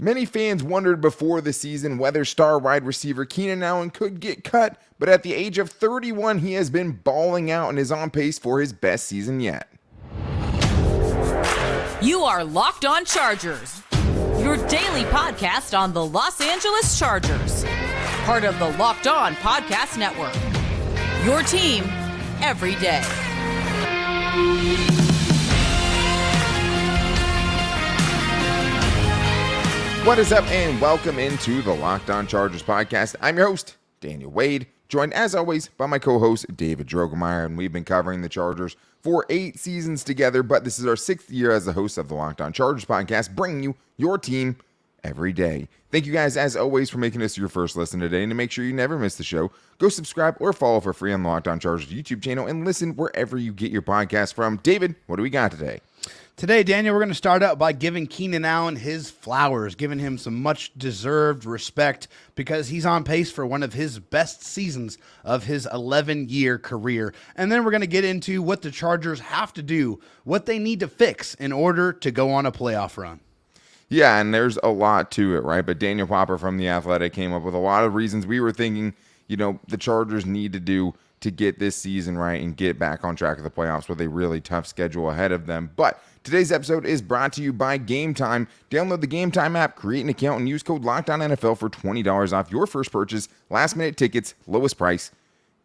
Many fans wondered before the season whether star wide receiver Keenan Allen could get cut, but at the age of 31, he has been balling out and is on pace for his best season yet. You are Locked On Chargers, your daily podcast on the Los Angeles Chargers, part of the Locked On Podcast Network, your team every day. What is up, and welcome into the Locked On Chargers podcast. I'm your host, Daniel Wade, joined as always by my co-host, David Drogemeyer, and we've been covering the Chargers for 8 seasons together, but this is our 6th year as the host of the Locked On Chargers podcast, bringing you your team every day. Thank you guys, as always, for making this your first listen today, and to make sure you never miss the show, go subscribe or follow for free on the Locked On Chargers YouTube channel, and listen wherever you get your podcast from. David, what do we got today? Today, Daniel, we're going to start out by giving Keenan Allen his flowers, giving him some much-deserved respect because he's on pace for one of his best seasons of his 11-year career. And then we're going to get into what the Chargers have to do, what they need to fix in order to go on a playoff run. Yeah, and there's a lot to it, right? But Daniel Popper from The Athletic came up with a lot of reasons we were thinking, the Chargers need to do to get this season right and get back on track of the playoffs with a really tough schedule ahead of them. But today's episode is brought to you by Game Time. Download the Game Time app, create an account, and use code LOCKEDONNFL for $20 off your first purchase. Last-minute tickets, lowest price,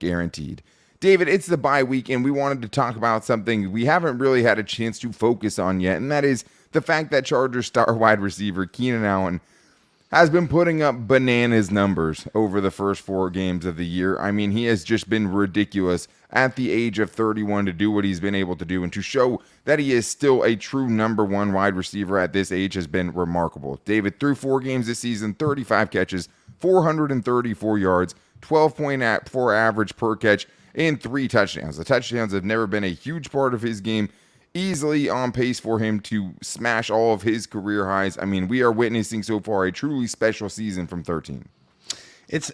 guaranteed. David, it's the bye week, and we wanted to talk about something we haven't really had a chance to focus on yet, and that is the fact that Chargers star wide receiver Keenan Allen has been putting up bananas numbers over the first 4 games of the year. I mean, he has just been ridiculous at the age of 31 to do what he's been able to do, and to show that he is still a true number 1 wide receiver at this age has been remarkable. David, through 4 games this season, 35 catches, 434 yards, 12.4 average per catch, and 3 touchdowns. The touchdowns have never been a huge part of his game. Easily on pace for him to smash all of his career highs. I mean, we are witnessing so far a truly special season from 13. It's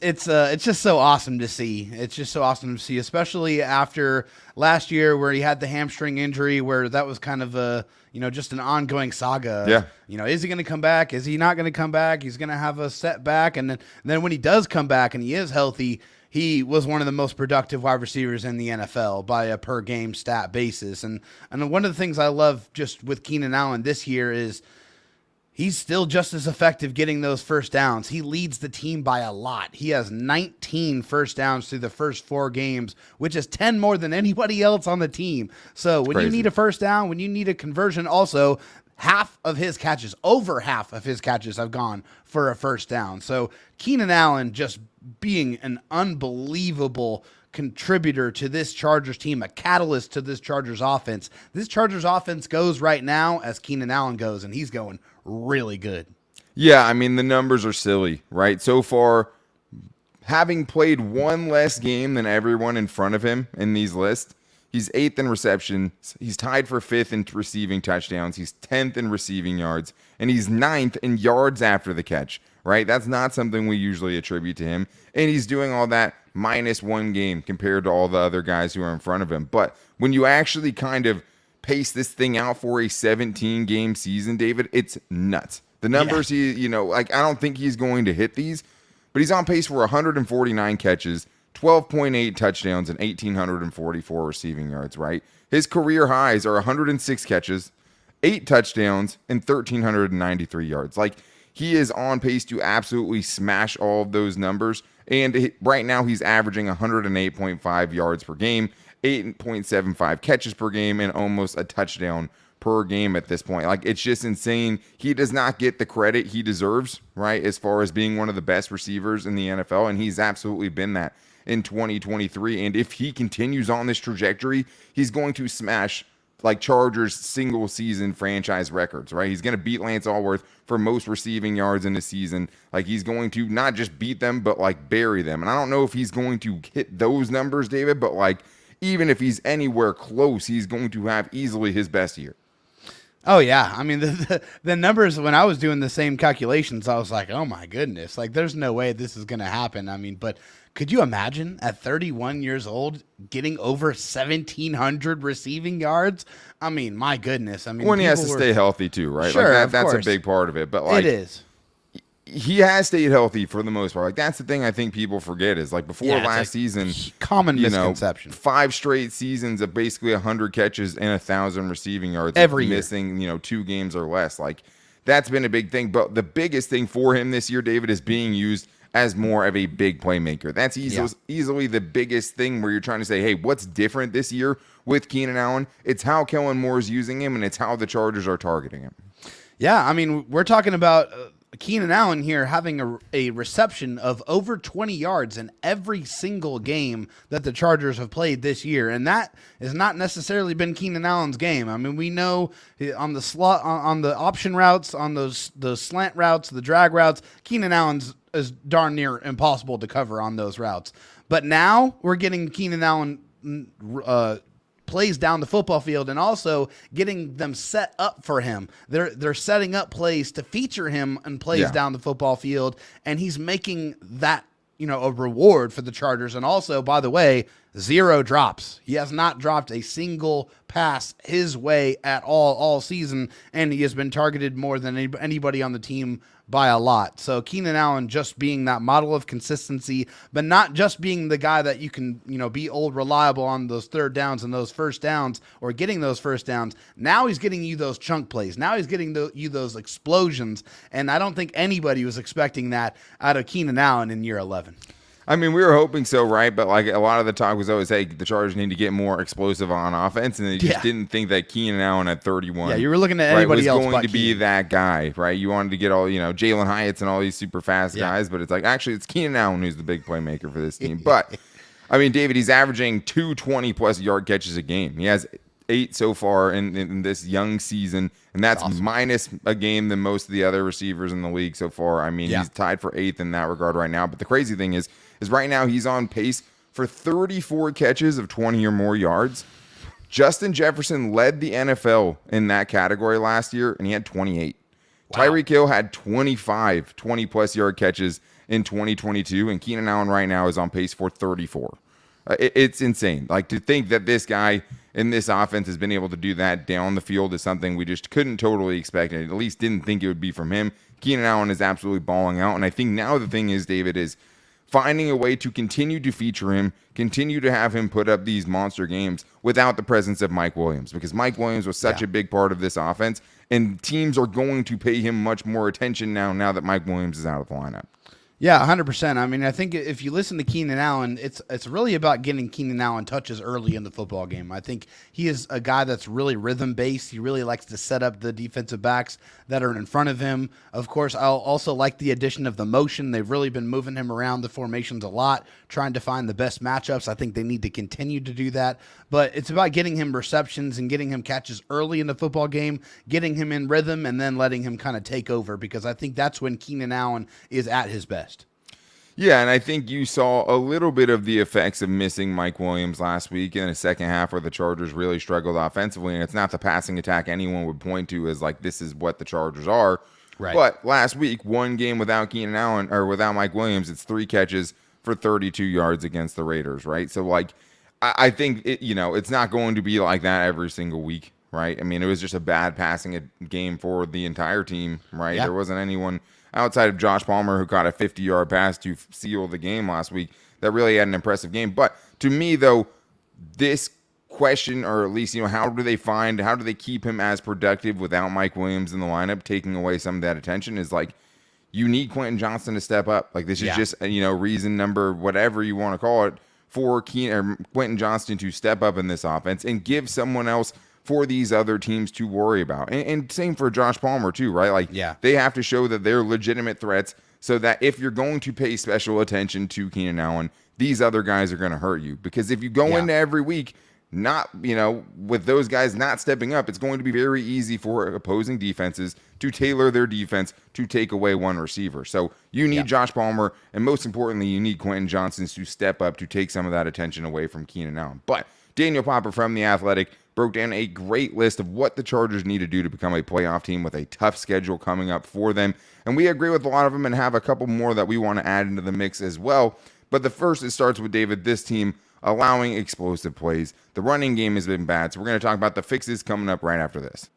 just so awesome to see. It's just so awesome to see, especially after last year where he had the hamstring injury, where that was kind of a, just an ongoing saga. Yeah. Is he going to come back? Is he not going to come back? He's going to have a setback. And then when he does come back and he is healthy, he was one of the most productive wide receivers in the NFL by a per game stat basis. And one of the things I love just with Keenan Allen this year is he's still just as effective getting those first downs. He leads the team by a lot. He has 19 first downs through the first 4 games, which is 10 more than anybody else on the team. So when you need a first down, when you need a conversion, also over half of his catches have gone for a first down. So Keenan Allen just being an unbelievable contributor to this Chargers team, a catalyst to this Chargers offense. This Chargers offense goes right now as Keenan Allen goes, and he's going really good. Yeah, I mean, the numbers are silly, right? So far, having played 1 less game than everyone in front of him in these lists, he's 8th in receptions. He's tied for 5th in receiving touchdowns. He's 10th in receiving yards, and he's 9th in yards after the catch, right? That's not something we usually attribute to him. And he's doing all that minus 1 game compared to all the other guys who are in front of him. But when you actually kind of pace this thing out for a 17-game season, David, it's nuts. The numbers, I don't think he's going to hit these, but he's on pace for 149 catches, 12.8 touchdowns, and 1,844 receiving yards, right? His career highs are 106 catches, 8 touchdowns, and 1,393 yards. He is on pace to absolutely smash all of those numbers. And right now he's averaging 108.5 yards per game, 8.75 catches per game, and almost a touchdown per game at this point. It's just insane. He does not get the credit he deserves, right, as far as being one of the best receivers in the NFL, and he's absolutely been that in 2023. And if he continues on this trajectory, he's going to smash Chargers single season franchise records, right? He's going to beat Lance Allworth for most receiving yards in the season. He's going to not just beat them, but bury them. And I don't know if he's going to hit those numbers, David, but even if he's anywhere close, he's going to have easily his best year. Oh, yeah. I mean, the numbers, when I was doing the same calculations, I was like, oh, my goodness. There's no way this is going to happen. I mean, but could you imagine at 31 years old getting over 1,700 receiving yards? I mean, my goodness. I mean, when he has to stay healthy too, right? Sure, that's a big part of it. But it is. he has stayed healthy for the most part. Like, that's the thing I think people forget is, like, before last season, common misconception. 5 straight seasons of basically 100 catches and 1,000 receiving yards, every missing, 2 games or less. Like, that's been a big thing. But the biggest thing for him this year, David, is being used as more of a big playmaker. That's easily the biggest thing where you're trying to say, hey, what's different this year with Keenan Allen? It's how Kellen Moore is using him, and it's how the Chargers are targeting him. Yeah, I mean, we're talking about Keenan Allen here having a reception of over 20 yards in every single game that the Chargers have played this year, and that has not necessarily been Keenan Allen's game. I mean, we know on the slot, on the option routes, on those slant routes, the drag routes, Keenan Allen's is darn near impossible to cover on those routes. But now we're getting Keenan Allen plays down the football field and also getting them set up for him. They're setting up plays to feature him and plays down the football field, and he's making that, a reward for the Chargers. And also, by the way, 0 drops. He has not dropped a single pass his way at all season, and he has been targeted more than anybody on the team by a lot. So Keenan Allen just being that model of consistency, but not just being the guy that you can, be old reliable on those third downs and those first downs or getting those first downs. Now he's getting you those chunk plays. Now he's getting you those explosions. And I don't think anybody was expecting that out of Keenan Allen in year 11. I mean, we were hoping so, right? But like a lot of the talk was always, hey, the Chargers need to get more explosive on offense, and they just didn't think that Keenan Allen at 31. Yeah, you were looking at anybody else was going to be that guy, right? You wanted to get all, Jalen Hyatt's and all these super fast guys, but it's like, actually, it's Keenan Allen who's the big playmaker for this team. But, I mean, David, he's averaging 2 20-plus yard catches a game. He has 8 so far in this young season, and that's awesome. Minus a game than most of the other receivers in the league so far. I mean, he's tied for 8th in that regard right now. But the crazy thing is right now he's on pace for 34 catches of 20 or more yards. Justin Jefferson led the NFL in that category last year, and he had 28. Wow. Tyreek Hill had 25 20-plus yard catches in 2022, and Keenan Allen right now is on pace for 34. It's insane. Like, to think that this guy in this offense has been able to do that down the field is something we just couldn't totally expect, and at least didn't think it would be from him. Keenan Allen is absolutely balling out, and I think now the thing is, David, is finding a way to continue to feature him, continue to have him put up these monster games without the presence of Mike Williams, because Mike Williams was such a big part of this offense, and teams are going to pay him much more attention now that Mike Williams is out of the lineup. Yeah, 100%. I mean, I think if you listen to Keenan Allen, it's really about getting Keenan Allen touches early in the football game. I think he is a guy that's really rhythm-based. He really likes to set up the defensive backs that are in front of him. Of course, I'll also like the addition of the motion. They've really been moving him around the formations a lot, trying to find the best matchups. I think they need to continue to do that. But it's about getting him receptions and getting him catches early in the football game, getting him in rhythm, and then letting him kind of take over, because I think that's when Keenan Allen is at his best. Yeah, and I think you saw a little bit of the effects of missing Mike Williams last week in the second half, where the Chargers really struggled offensively, and it's not the passing attack anyone would point to as like, this is what the Chargers are. Right. But last week, one game without Keenan Allen, or without Mike Williams, it's 3 catches for 32 yards against the Raiders, right? So, like, I think it's not going to be like that every single week, right? I mean, it was just a bad passing game for the entire team, right? Yeah. There wasn't anyone outside of Josh Palmer, who caught a 50-yard pass to seal the game last week, that really had an impressive game. But to me, though, this question, or at least, how do they keep him as productive without Mike Williams in the lineup, taking away some of that attention, is like, you need Quentin Johnston to step up. Like, this is just, reason number, whatever you want to call it, for Quentin Johnston to step up in this offense and give someone else for these other teams to worry about. And same for Josh Palmer too, right? Like, they have to show that they're legitimate threats, so that if you're going to pay special attention to Keenan Allen, these other guys are going to hurt you. Because if you go into every week not, with those guys not stepping up, it's going to be very easy for opposing defenses to tailor their defense to take away one receiver. So you need Josh Palmer, and most importantly, you need Quentin Johnston to step up to take some of that attention away from Keenan Allen. But Daniel Popper from The Athletic broke down a great list of what the Chargers need to do to become a playoff team with a tough schedule coming up for them. And we agree with a lot of them and have a couple more that we want to add into the mix as well. But the first, it starts with, David, this team allowing explosive plays. The running game has been bad, so we're going to talk about the fixes coming up right after this.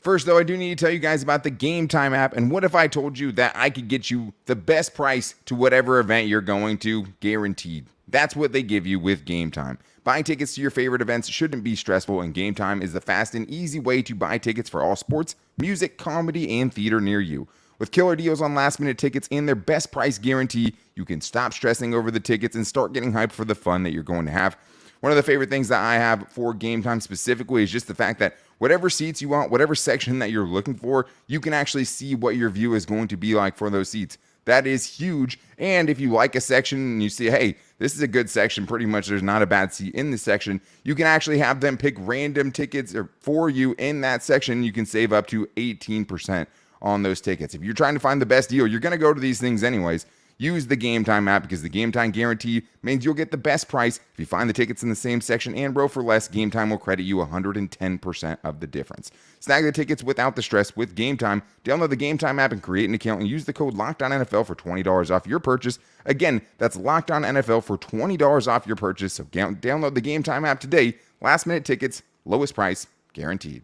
First, though, I do need to tell you guys about the Game Time app. And what if I told you that I could get you the best price to whatever event you're going to, guaranteed? That's what they give you with Game Time. Buying tickets to your favorite events shouldn't be stressful, and Game Time is the fast and easy way to buy tickets for all sports, music, comedy, and theater near you. With killer deals on last-minute tickets and their best price guarantee, you can stop stressing over the tickets and start getting hyped for the fun that you're going to have. One of the favorite things that I have for Game Time specifically is just the fact that whatever seats you want, whatever section that you're looking for, you can actually see what your view is going to be like for those seats. That is huge. And if you like a section and you see, hey, this is a good section, pretty much there's not a bad seat in this section, you can actually have them pick random tickets for you in that section. You can save up to 18% on those tickets. If you're trying to find the best deal, you're going to go to these things anyways. Use the Game Time app because the Game Time guarantee means you'll get the best price. If you find the tickets in the same section and row for less, Game Time will credit you 110% of the difference. Snag the tickets without the stress with Game Time. Download the Game Time app and create an account and use the code LOCKEDONNFL for $20 off your purchase. Again, that's LOCKEDONNFL for $20 off your purchase. So download the Game Time app today. Last minute tickets, lowest price, guaranteed.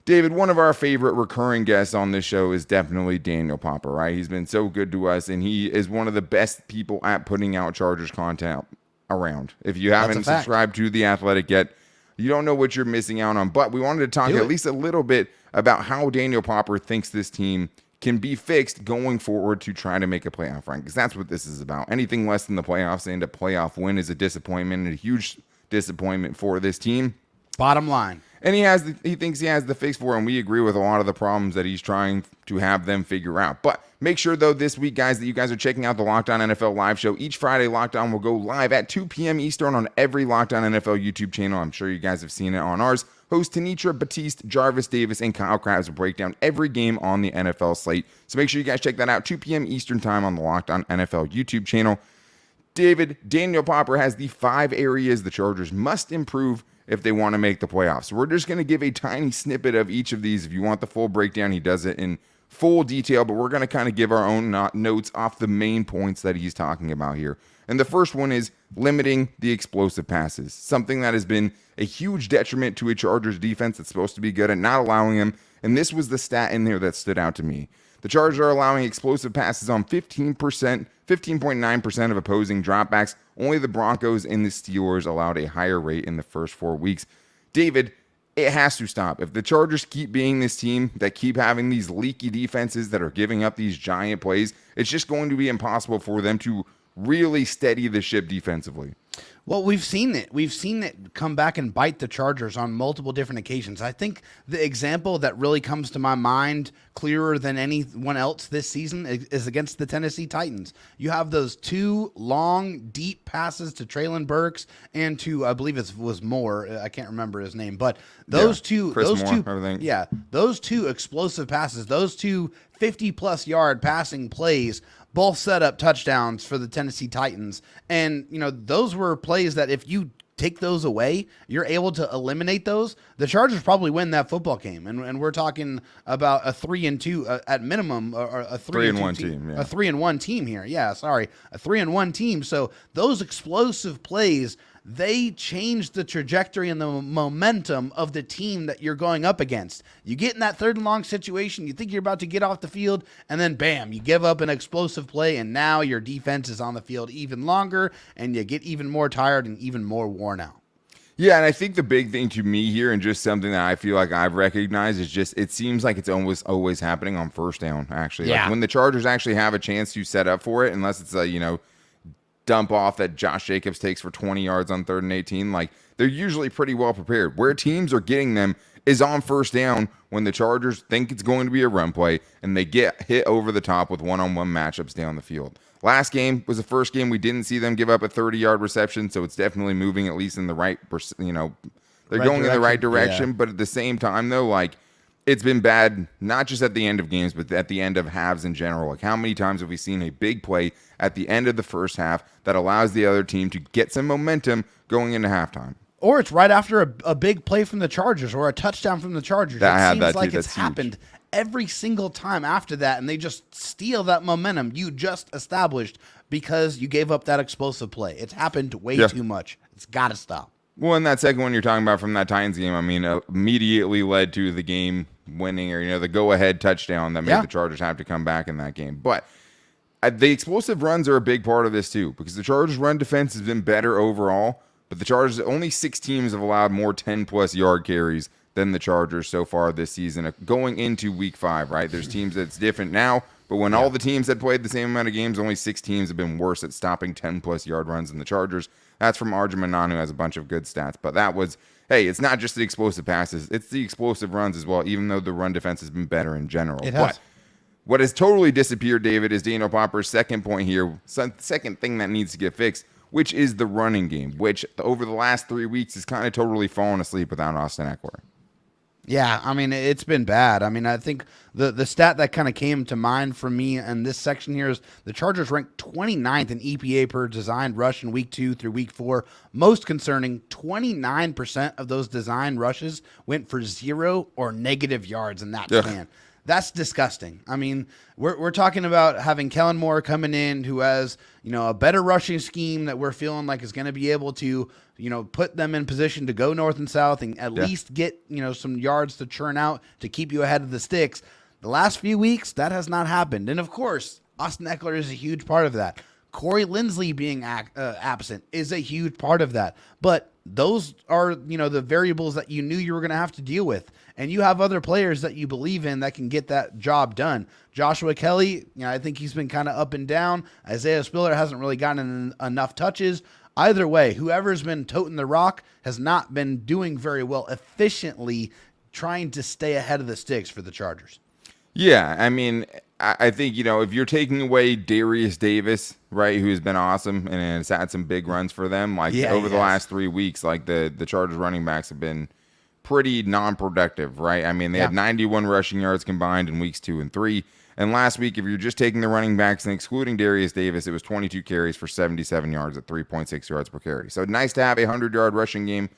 David, one of our favorite recurring guests on this show is definitely Daniel Popper, right? He's been so good to us, and he is one of the best people at putting out Chargers content around. If you haven't subscribed to The Athletic yet, you don't know what you're missing out on. But we wanted to talk at least a little bit about how Daniel Popper thinks this team can be fixed going forward to try to make a playoff run, because that's what this is about. Anything less than the playoffs and a playoff win is a disappointment, and a huge disappointment for this team. Bottom line. And he thinks he has the fix for it, and we agree with a lot of the problems that he's trying to have them figure out. But make sure, though, this week, guys, that you guys are checking out the Locked On NFL live show. Each Friday, Locked On will go live at 2 p.m. Eastern on every Locked On NFL YouTube channel. I'm sure you guys have seen it on ours. Host Tanitra Batiste, Jarvis Davis, and Kyle Krabs will break down every game on the NFL slate. So make sure you guys check that out, 2 p.m. Eastern time on the Locked On NFL YouTube channel. David, Daniel Popper has the 5 areas the Chargers must improve if they want to make the playoffs. So we're just going to give a tiny snippet of each of these. If you want the full breakdown, he does it in full detail, but we're going to kind of give our own notes off the main points that he's talking about here. And the first one is limiting the explosive passes, something that has been a huge detriment to a Chargers defense that's supposed to be good at not allowing them. And this was the stat in there that stood out to me. The Chargers are allowing explosive passes on 15.9% of opposing dropbacks. Only the Broncos and the Steelers allowed a higher rate in the first 4 weeks. David, it has to stop. If the Chargers keep being this team that keep having these leaky defenses that are giving up these giant plays, it's just going to be impossible for them to really steady the ship defensively. Well, we've seen it. We've seen it come back and bite the Chargers on multiple different occasions. I think the example that really comes to my mind clearer than anyone else this season is against the Tennessee Titans. You have those 2 long, deep passes to Treylon Burks and to, I believe it was Moore. I can't remember his name, but those two explosive passes, those 2 50-plus yard passing plays, both set up touchdowns for the Tennessee Titans. And, those were plays that if you take those away, you're able to eliminate those. The Chargers probably win that football game. And we're talking about a 3-2 at minimum, or a 3-1 team. Yeah. A 3-1 team here. Yeah, sorry. A 3-1 team. So those explosive plays, they change the trajectory and the momentum of the team that you're going up against. You get in that 3rd and long situation, you think you're about to get off the field, and then bam, you give up an explosive play, and now your defense is on the field even longer, and you get even more tired and even more worn out. Yeah, and I think the big thing to me here, and just something that I feel like I've recognized, is just it seems like it's always happening on first down, actually. Yeah. Like when the Chargers actually have a chance to set up for it, unless it's a, dump off that Josh Jacobs takes for 20 yards on 3rd and 18, like they're usually pretty well prepared. Where teams are getting them is on first down when the Chargers think it's going to be a run play and they get hit over the top with one-on-one matchups down the field. Last game was the first game we didn't see them give up a 30-yard reception, so it's definitely moving at least in the right, they're going in the right direction. Yeah. But at the same time, though, like it's been bad, not just at the end of games, but at the end of halves in general. Like how many times have we seen a big play at the end of the first half that allows the other team to get some momentum going into halftime? Or it's right after a big play from the Chargers or a touchdown from the Chargers. It seems like it's happened every single time after that, and they just steal that momentum you just established because you gave up that explosive play. It's happened way too much. It's got to stop. Well, in that second one you're talking about from that Titans game, I mean, immediately led to the game winning or, the go-ahead touchdown that made the Chargers have to come back in that game. But the explosive runs are a big part of this too, because the Chargers' run defense has been better overall, but the Chargers, only 6 teams have allowed more 10-plus yard carries than the Chargers so far this season going into week 5, right? There's teams that's different now, but when all the teams had played the same amount of games, only 6 teams have been worse at stopping 10-plus yard runs than the Chargers. That's from Arjun Manan, who has a bunch of good stats. But that was, hey, it's not just the explosive passes, it's the explosive runs as well, even though the run defense has been better in general. It has. But what has totally disappeared, David, is Daniel Popper's second point here, second thing that needs to get fixed, which is the running game, which over the last 3 weeks has kind of totally fallen asleep without Austin Ekeler. Yeah, I mean, it's been bad. I mean, I think the stat that kind of came to mind for me in this section here is the Chargers ranked 29th in EPA per designed rush in week 2 through week 4. Most concerning, 29% of those designed rushes went for 0 or negative yards in that span. That's disgusting. I mean, we're talking about having Kellen Moore coming in who has, a better rushing scheme that we're feeling like is going to be able to, put them in position to go north and south and at least get, some yards to churn out to keep you ahead of the sticks. The last few weeks, that has not happened. And of course, Austin Ekeler is a huge part of that. Corey Linsley being absent is a huge part of that. But those are, the variables that you knew you were going to have to deal with. And you have other players that you believe in that can get that job done. Joshua Kelly, I think he's been kind of up and down. Isaiah Spiller hasn't really gotten enough touches. Either way, whoever's been toting the rock has not been doing very well efficiently trying to stay ahead of the sticks for the Chargers. Yeah, I mean, I think, if you're taking away Darius Davis, right, who's been awesome and has had some big runs for them, over the last 3 weeks, the Chargers running backs have been pretty non-productive, right? I mean, they had 91 rushing yards combined in weeks 2 and 3. And last week, if you're just taking the running backs and excluding Darius Davis, it was 22 carries for 77 yards at 3.6 yards per carry. So nice to have a 100-yard rushing game,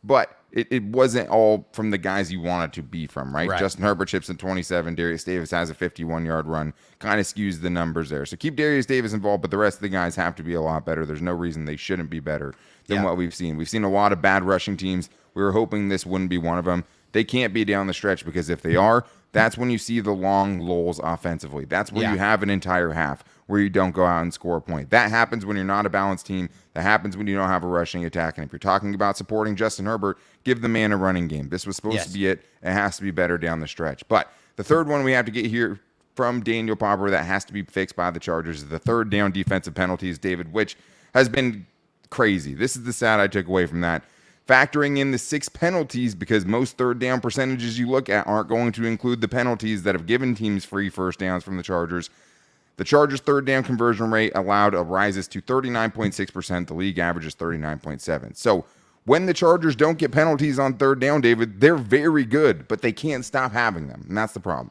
but it wasn't all from the guys you want it to be from, right? Justin Herbert chips at 27. Darius Davis has a 51-yard run. Kind of skews the numbers there. So keep Darius Davis involved, but the rest of the guys have to be a lot better. There's no reason they shouldn't be better than what we've seen. We've seen a lot of bad rushing teams. We were hoping this wouldn't be one of them. They can't be down the stretch because if they are, that's when you see the long lulls offensively. That's where you have an entire half where you don't go out and score a point. That happens when you're not a balanced team. That happens when you don't have a rushing attack. And if you're talking about supporting Justin Herbert, give the man a running game. This was supposed to be it. It has to be better down the stretch. But the third one we have to get here from Daniel Popper that has to be fixed by the Chargers is the third down defensive penalties, David, which has been crazy. This is the stat I took away from that. Factoring in the 6 penalties, because most third down percentages you look at aren't going to include the penalties that have given teams free first downs from the Chargers. The Chargers' third down conversion rate allowed rises to 39.6%. The league average is 39.7%. So when the Chargers don't get penalties on third down, David, they're very good, but they can't stop having them, and that's the problem.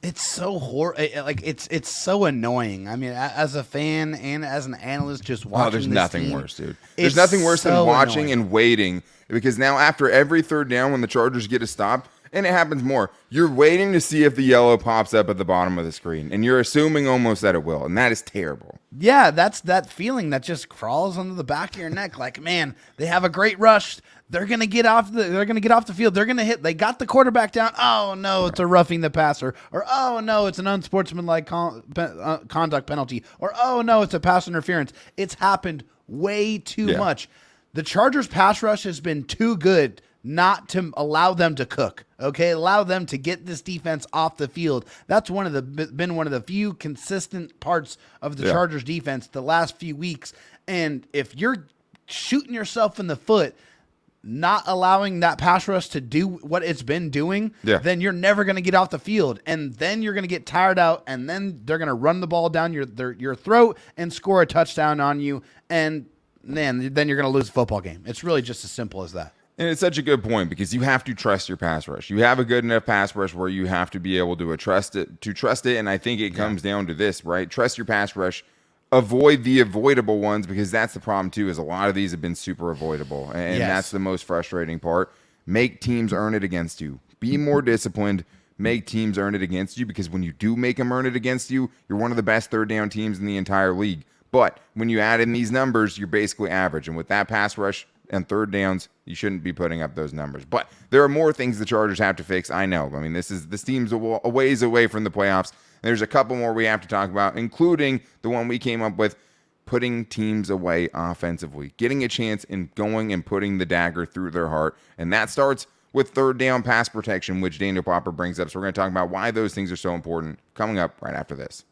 It's so it's so annoying. I mean, as a fan and as an analyst, just watching. There's this nothing team, worse, dude. There's nothing worse than watching and waiting, because now after every third down, when the Chargers get a stop, and it happens more, you're waiting to see if the yellow pops up at the bottom of the screen, and you're assuming almost that it will, and that is terrible. Yeah, that's that feeling that just crawls under the back of your neck. Like, man, they have a great rush. They're gonna get off the field. They're gonna hit. They got the quarterback down. Oh no, it's a roughing the passer. Or oh no, it's an unsportsmanlike conduct penalty. Or oh no, it's a pass interference. It's happened way too much. The Chargers pass rush has been too good not to allow them to cook. Okay, allow them to get this defense off the field. That's been one of the few consistent parts of the Chargers defense the last few weeks. And if you're shooting yourself in the foot, not allowing that pass rush to do what it's been doing, then you're never going to get off the field. And then you're going to get tired out, and then they're going to run the ball down your throat and score a touchdown on you. And then you're going to lose the football game. It's really just as simple as that. And it's such a good point, because you have to trust your pass rush. You have a good enough pass rush where you have to be able to trust it. And I think it comes down to this, right? Trust your pass rush. Avoid the avoidable ones, because that's the problem too, is a lot of these have been super avoidable. And that's the most frustrating part. Make teams earn it against you. Be more disciplined. Make teams earn it against you, because when you do make them earn it against you, you're one of the best third down teams in the entire league. But when you add in these numbers, you're basically average. And with that pass rush, and third downs, you shouldn't be putting up those numbers. But there are more things the Chargers have to fix. I know. I mean, this team's a ways away from the playoffs. There's a couple more we have to talk about, including the one we came up with, putting teams away offensively, getting a chance in going and putting the dagger through their heart. And that starts with third down pass protection, which Daniel Popper brings up. So we're going to talk about why those things are so important coming up right after this.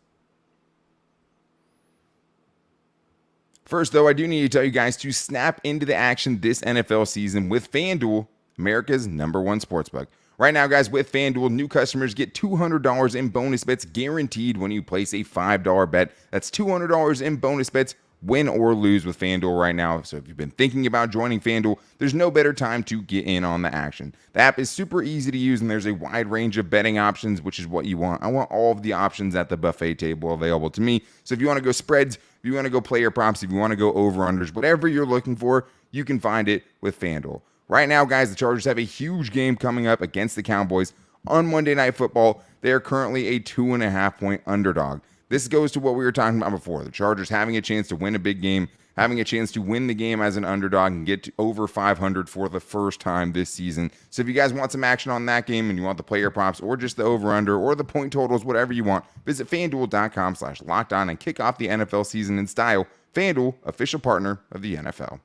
First, though, I do need to tell you guys to snap into the action this NFL season with FanDuel, America's #1 sportsbook. Right now, guys, with FanDuel, new customers get $200 in bonus bets guaranteed when you place a $5 bet. That's $200 in bonus bets, win or lose with FanDuel right now. So if you've been thinking about joining FanDuel, there's no better time to get in on the action. The app is super easy to use, and there's a wide range of betting options, which is what you want. I want all of the options at the buffet table available to me. So if you want to go spreads, if you want to go player props, if you want to go over-unders, whatever you're looking for, you can find it with FanDuel. Right now, guys, the Chargers have a huge game coming up against the Cowboys on Monday Night Football. They are currently a 2.5-point underdog. This goes to what we were talking about before. The Chargers having a chance to win a big game, having a chance to win the game as an underdog and get to over 500 for the first time this season. So if you guys want some action on that game and you want the player props or just the over-under or the point totals, whatever you want, visit FanDuel.com/lockedon and kick off the NFL season in style. FanDuel, official partner of the NFL.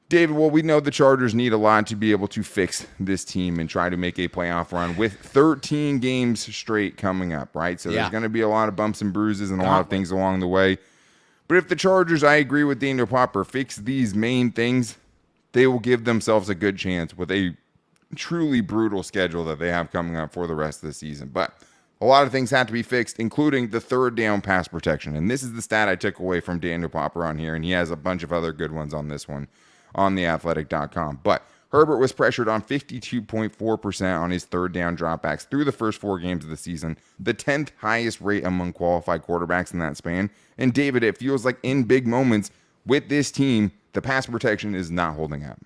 David, well, we know the Chargers need a lot to be able to fix this team and try to make a playoff run with 13 games straight coming up, right? So there's going to be a lot of bumps and bruises and a lot of things along the way. But if the Chargers, I agree with Daniel Popper, fix these main things, they will give themselves a good chance with a truly brutal schedule that they have coming up for the rest of the season. But a lot of things have to be fixed, including the third down pass protection. And this is the stat I took away from Daniel Popper on here, and he has a bunch of other good ones on this one on theathletic.com. But Herbert was pressured on 52.4% on his third down dropbacks through the first 4 games of the season, the 10th highest rate among qualified quarterbacks in that span. And David, it feels like in big moments with this team, the pass protection is not holding up.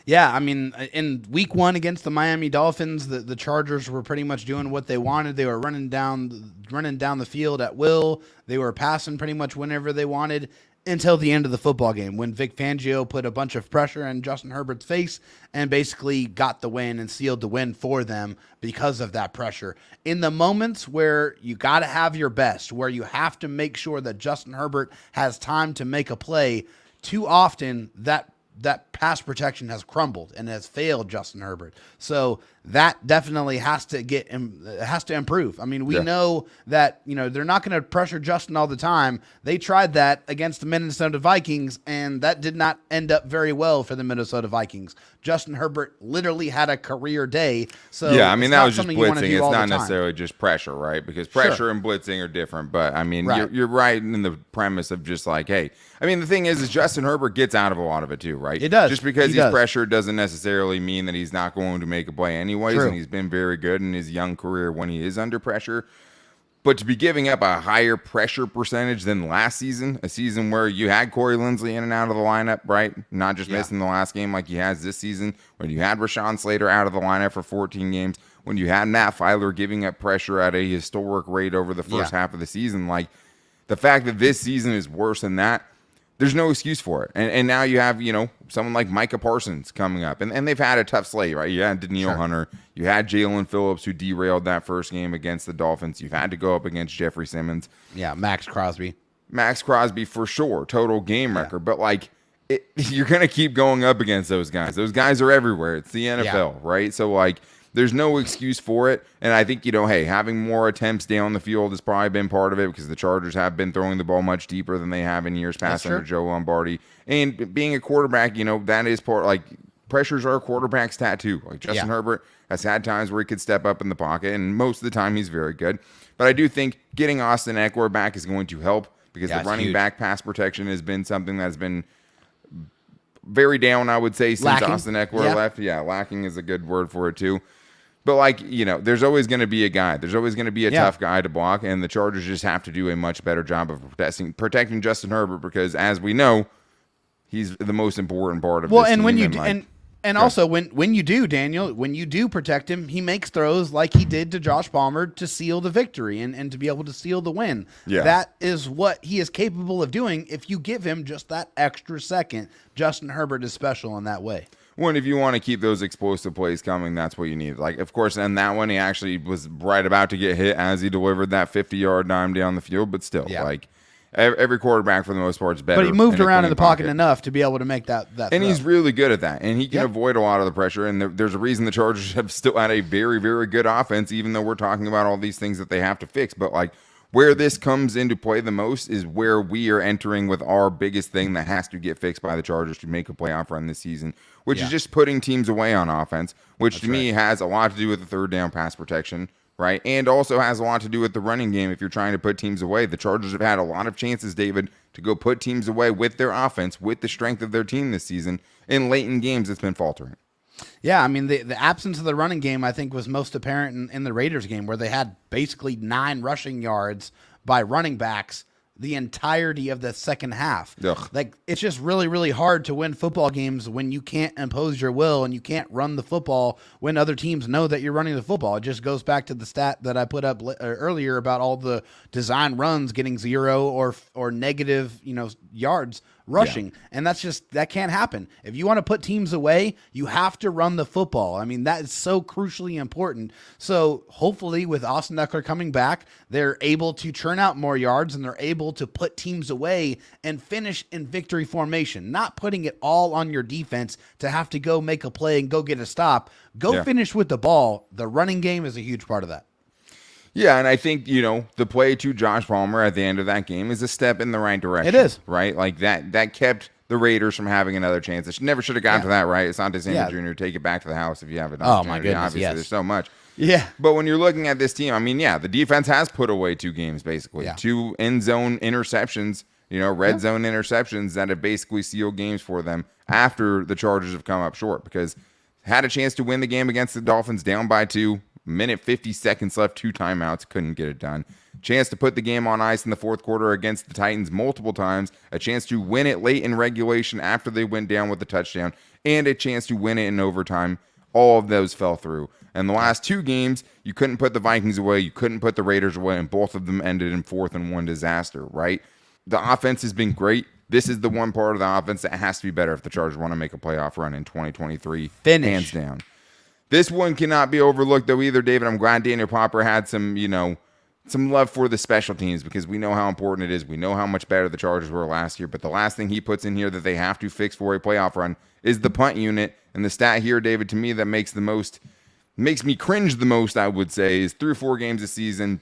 Yeah, I mean, in week 1 against the Miami Dolphins, the Chargers were pretty much doing what they wanted. They were running down the field at will. They were passing pretty much whenever they wanted, until the end of the football game when Vic Fangio put a bunch of pressure in Justin Herbert's face and basically got the win and sealed the win for them because of that pressure. In the moments where you got to have your best, where you have to make sure that Justin Herbert has time to make a play, too often that pass protection has crumbled and has failed Justin Herbert. So that definitely has to improve. I mean, we know that, they're not going to pressure Justin all the time. They tried that against the Minnesota Vikings, and that did not end up very well for the Minnesota Vikings. Justin Herbert literally had a career day. So yeah, I mean, that was just blitzing. It's not necessarily just pressure, right? Because pressure and blitzing are different. But I mean, you're right in the premise of just like, hey, I mean, the thing is Justin Herbert gets out of a lot of it too, right? It does. Just because he's pressured doesn't necessarily mean that he's not going to make a play anyways. True. And he's been very good in his young career when he is under pressure. But to be giving up a higher pressure percentage than last season, a season where you had Corey Linsley in and out of the lineup, right? Not just missing the last game like he has this season, when you had Rashawn Slater out of the lineup for 14 games, when you had Matt Filer giving up pressure at a historic rate over the first half of the season, like the fact that this season is worse than that, there's no excuse for it. And now you have, someone like Micah Parsons coming up. And they've had a tough slate, right? You had Danielle Hunter. You had Jalen Phillips, who derailed that first game against the Dolphins. You've had to go up against Jeffrey Simmons. Yeah, Max Crosby for sure. Total game record. But, you're going to keep going up against those guys. Those guys are everywhere. It's the NFL, right? So, there's no excuse for it. And I think, hey, having more attempts down the field has probably been part of it because the Chargers have been throwing the ball much deeper than they have in years past under Joe Lombardi. And being a quarterback, that is part, pressures are a quarterback's tattoo. Justin Herbert has had times where he could step up in the pocket, and most of the time he's very good. But I do think getting Austin Ekeler back is going to help because the running back pass protection has been something that's been very down, I would say, since Austin Ekeler left. Yeah, lacking is a good word for it, too. But, there's always going to be a guy. There's always going to be a tough guy to block, and the Chargers just have to do a much better job of protecting Justin Herbert because, as we know, he's the most important part of this team. And also, when you do, Daniel, when you do protect him, he makes throws like he did to Josh Palmer to seal the victory and to be able to seal the win. Yeah. That is what he is capable of doing if you give him just that extra second. Justin Herbert is special in that way. Well, if you want to keep those explosive plays coming, that's what you need. Like, of course, in that one, he actually was right about to get hit as he delivered that 50-yard dime down the field, but still, like, every quarterback for the most part is better. But he moved around in the pocket enough to be able to make that and throw. he's really good at that. And he can avoid a lot of the pressure. And there's a reason the Chargers have still had a very, very good offense, even though we're talking about all these things that they have to fix. But, like, where this comes into play the most is where we are entering with our biggest thing that has to get fixed by the Chargers to make a playoff run this season, which is just putting teams away on offense, which to me has a lot to do with the third down pass protection, right? And also has a lot to do with the running game if you're trying to put teams away. The Chargers have had a lot of chances, David, to go put teams away with their offense, with the strength of their team this season. In late in games, it's been faltering. Yeah, I mean, the absence of the running game, I think, was most apparent in the Raiders game, where they had basically 9 rushing yards by running backs the entirety of the second half. Ugh. Like, it's just really, really hard to win football games when you can't impose your will and you can't run the football when other teams know that you're running the football. It just goes back to the stat that I put up earlier about all the design runs getting 0 or negative, yards rushing. And that can't happen. If you want to put teams away, you have to run the football. I mean, that is so crucially important. So hopefully with Austin Ekeler coming back, they're able to churn out more yards and they're able to put teams away and finish in victory formation, not putting it all on your defense to have to go make a play and go get a stop. Finish with the ball. The running game is a huge part of that. Yeah, and I think, the play to Josh Palmer at the end of that game is a step in the right direction. It is. Right? Like, that kept the Raiders from having another chance. It never should have gotten to that, right? It's not Sanders Jr. Take it back to the house if you have an opportunity. Oh, my goodness, Obviously, yes. there's so much. Yeah. But when you're looking at this team, I mean, the defense has put away 2 games, basically. Yeah. 2 end zone interceptions, red zone interceptions that have basically sealed games for them after the Chargers have come up short, because had a chance to win the game against the Dolphins down by 2, minute 50 seconds left, 2 timeouts, couldn't get it done. Chance to put the game on ice in the fourth quarter against the Titans multiple times, a chance to win it late in regulation after they went down with the touchdown, and a chance to win it in overtime. All of those fell through. And the last 2 games, you couldn't put the Vikings away, you couldn't put the Raiders away, and both of them ended in 4th and 1 disaster, right? The offense has been great. This is the one part of the offense that has to be better if the Chargers want to make a playoff run in 2023. Hands down. This one cannot be overlooked, though, either, David. I'm glad Daniel Popper had some love for the special teams, because we know how important it is. We know how much better the Chargers were last year. But the last thing he puts in here that they have to fix for a playoff run is the punt unit. And the stat here, David, to me that makes me cringe the most, I would say, is through 4 games this season,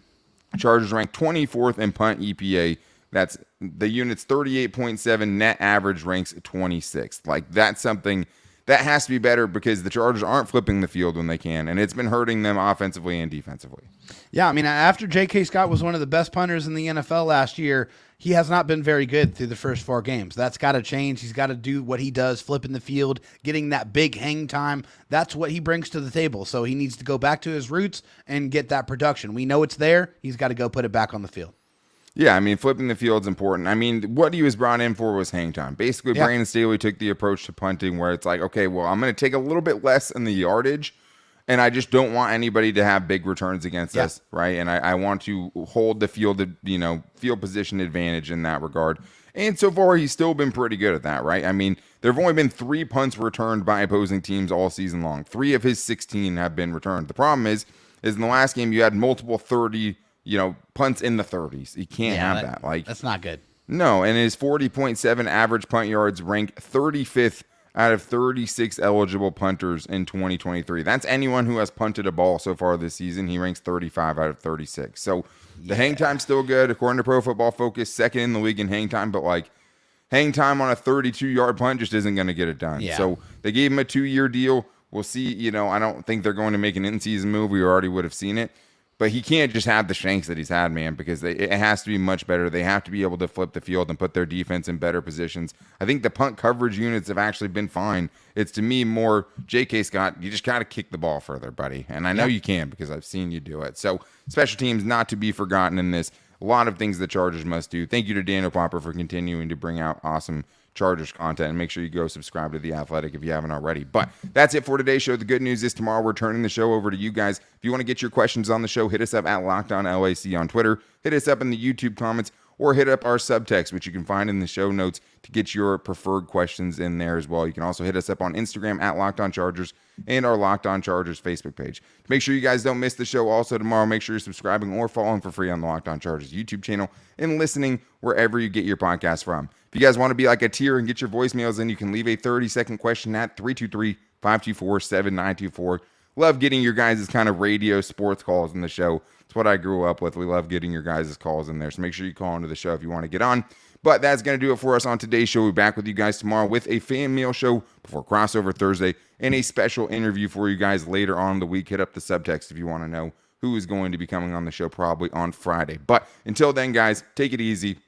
Chargers ranked 24th in punt EPA. That's the unit's 38.7 net average ranks 26th. Like, that's something that has to be better, because the Chargers aren't flipping the field when they can, and it's been hurting them offensively and defensively. Yeah, I mean, after J.K. Scott was one of the best punters in the NFL last year, he has not been very good through the first 4 games. That's got to change. He's got to do what he does, flipping the field, getting that big hang time. That's what he brings to the table. So he needs to go back to his roots and get that production. We know it's there. He's got to go put it back on the field. Yeah, I mean, flipping the field's important. I mean, what he was brought in for was hang time. Basically, Brandon Staley took the approach to punting where it's like, okay, well, I'm going to take a little bit less in the yardage, and I just don't want anybody to have big returns against us, right? And I want to hold the field position advantage in that regard. And so far, he's still been pretty good at that, right? I mean, there have only been 3 punts returned by opposing teams all season long. 3 of his 16 have been returned. The problem is in the last game, you had multiple 30 punts in the 30s. You can't have that. Like, that's not good. No, and his 40.7 average punt yards rank 35th out of 36 eligible punters in 2023. That's anyone who has punted a ball so far this season. He ranks 35 out of 36. So the hang time's still good. According to Pro Football Focus, 2nd in the league in hang time, but like, hang time on a 32-yard punt just isn't going to get it done. Yeah. So they gave him a 2-year deal. We'll see. I don't think they're going to make an in-season move. We already would have seen it. But he can't just have the shanks that he's had, man, because it has to be much better. They have to be able to flip the field and put their defense in better positions. I think the punt coverage units have actually been fine. It's, to me, more J.K. Scott, you just got to kick the ball further, buddy. And I know you can, because I've seen you do it. So special teams not to be forgotten in this. A lot of things the Chargers must do. Thank you to Daniel Popper for continuing to bring out awesome Chargers content. And make sure you go subscribe to The Athletic if you haven't already. But that's it for today's show. The good news is tomorrow we're turning the show over to you guys. If you want to get your questions on the show, hit us up at LockedOnLAC on Twitter. Hit us up in the YouTube comments, or hit up our subtext, which you can find in the show notes, to get your preferred questions in there as well. You can also hit us up on Instagram at Locked On Chargers and our Locked On Chargers Facebook page. Make sure you guys don't miss the show also tomorrow. Make sure you're subscribing or following for free on the Locked On Chargers YouTube channel and listening wherever you get your podcast from. If you guys want to be like a tier and get your voicemails in, you can leave a 30-second question at 323-524-7924. Love getting your guys' kind of radio sports calls in the show. It's what I grew up with. We love getting your guys' calls in there. So make sure you call into the show if you want to get on. But that's going to do it for us on today's show. We'll be back with you guys tomorrow with a fan mail show before crossover Thursday and a special interview for you guys later on in the week. Hit up the subtext if you want to know who is going to be coming on the show, probably on Friday. But until then, guys, take it easy.